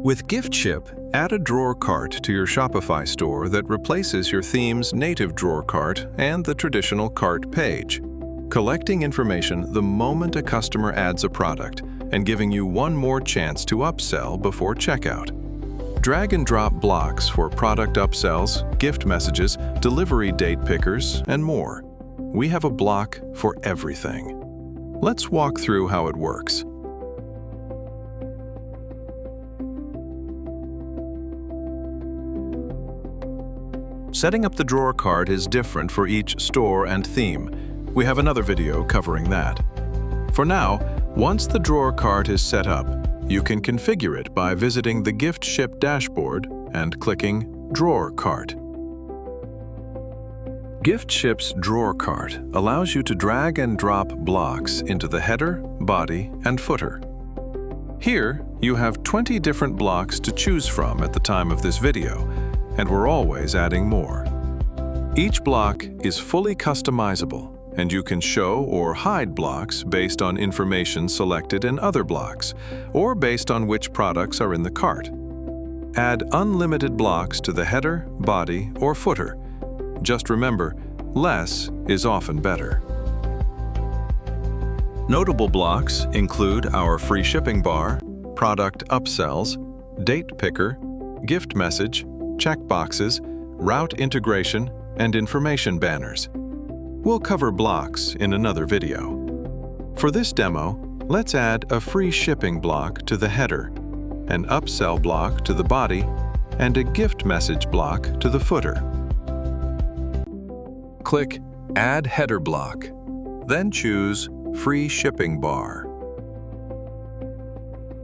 With Giftship, add a drawer cart to your Shopify store that replaces your theme's native drawer cart and the traditional cart page, collecting information the moment a customer adds a product and giving you one more chance to upsell before checkout. Drag and drop blocks for product upsells, gift messages, delivery date pickers, and more. We have a block for everything. Let's walk through how it works. Setting up the drawer cart is different for each store and theme. We have another video covering that. For now, once the drawer cart is set up, you can configure it by visiting the Giftship dashboard and clicking Drawer Cart. Giftship's drawer cart allows you to drag and drop blocks into the header, body, and footer. Here, you have 20 different blocks to choose from at the time of this video, and we're always adding more. Each block is fully customizable, and you can show or hide blocks based on information selected in other blocks, or based on which products are in the cart. Add unlimited blocks to the header, body, or footer. Just remember, less is often better. Notable blocks include our free shipping bar, product upsells, date picker, gift message, checkboxes, route integration, and information banners. We'll cover blocks in another video. For this demo, let's add a free shipping block to the header, an upsell block to the body, and a gift message block to the footer. Click Add Header Block, then choose Free Shipping Bar.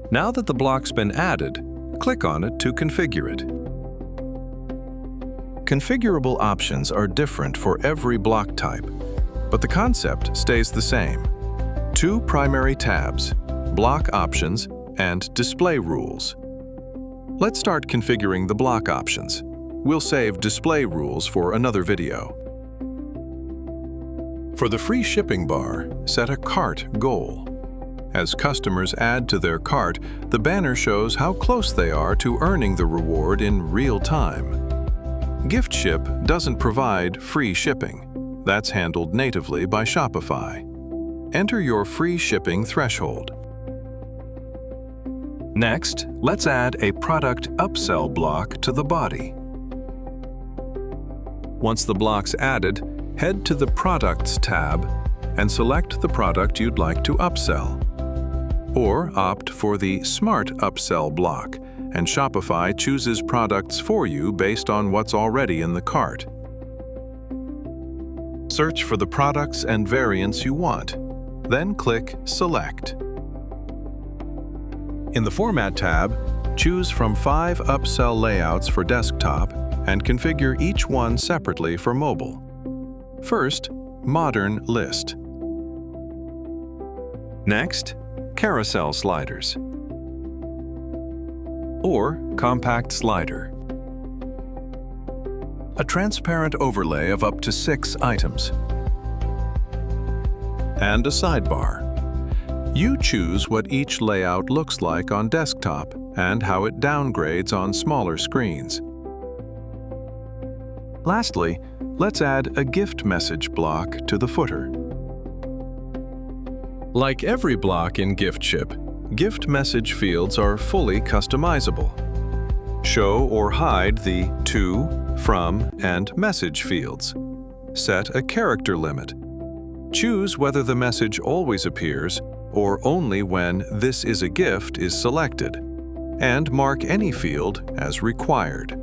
Now that the block's been added, click on it to configure it. Configurable options are different for every block type, but the concept stays the same. 2 primary tabs, Block Options and Display Rules. Let's start configuring the block options. We'll save display rules for another video. For the free shipping bar, set a cart goal. As customers add to their cart, the banner shows how close they are to earning the reward in real time. Giftship doesn't provide free shipping. That's handled natively by Shopify. Enter your free shipping threshold. Next, let's add a product upsell block to the body. Once the block's added, head to the Products tab and select the product you'd like to upsell. Or opt for the Smart Upsell block, and Shopify chooses products for you based on what's already in the cart. Search for the products and variants you want, then click Select. In the Format tab, choose from 5 upsell layouts for desktop and configure each one separately for mobile. First, Modern List. Next, Carousel Sliders or Compact Slider. A transparent overlay of up to 6 items. And a sidebar. You choose what each layout looks like on desktop and how it downgrades on smaller screens. Lastly, let's add a gift message block to the footer. Like every block in Giftship, gift message fields are fully customizable. Show or hide the to, from, and message fields. Set a character limit. Choose whether the message always appears or only when "This is a gift" is selected, and mark any field as required.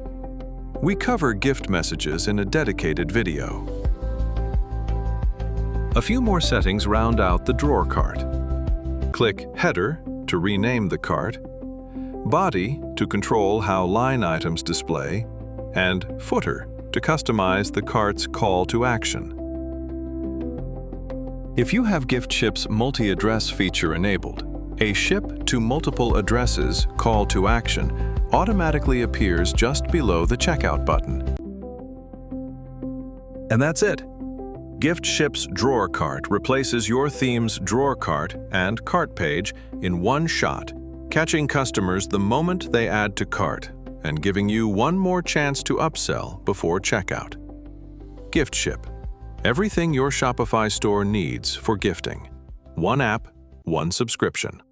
We cover gift messages in a dedicated video. A few more settings round out the drawer cart. Click Header to rename the cart, Body to control how line items display, and Footer to customize the cart's call to action. If you have Giftship's multi-address feature enabled, a Ship to Multiple Addresses call to action automatically appears just below the checkout button. And that's it. Giftship's drawer cart replaces your theme's drawer cart and cart page in one shot, catching customers the moment they add to cart and giving you one more chance to upsell before checkout. Giftship. Everything your Shopify store needs for gifting. One app, one subscription.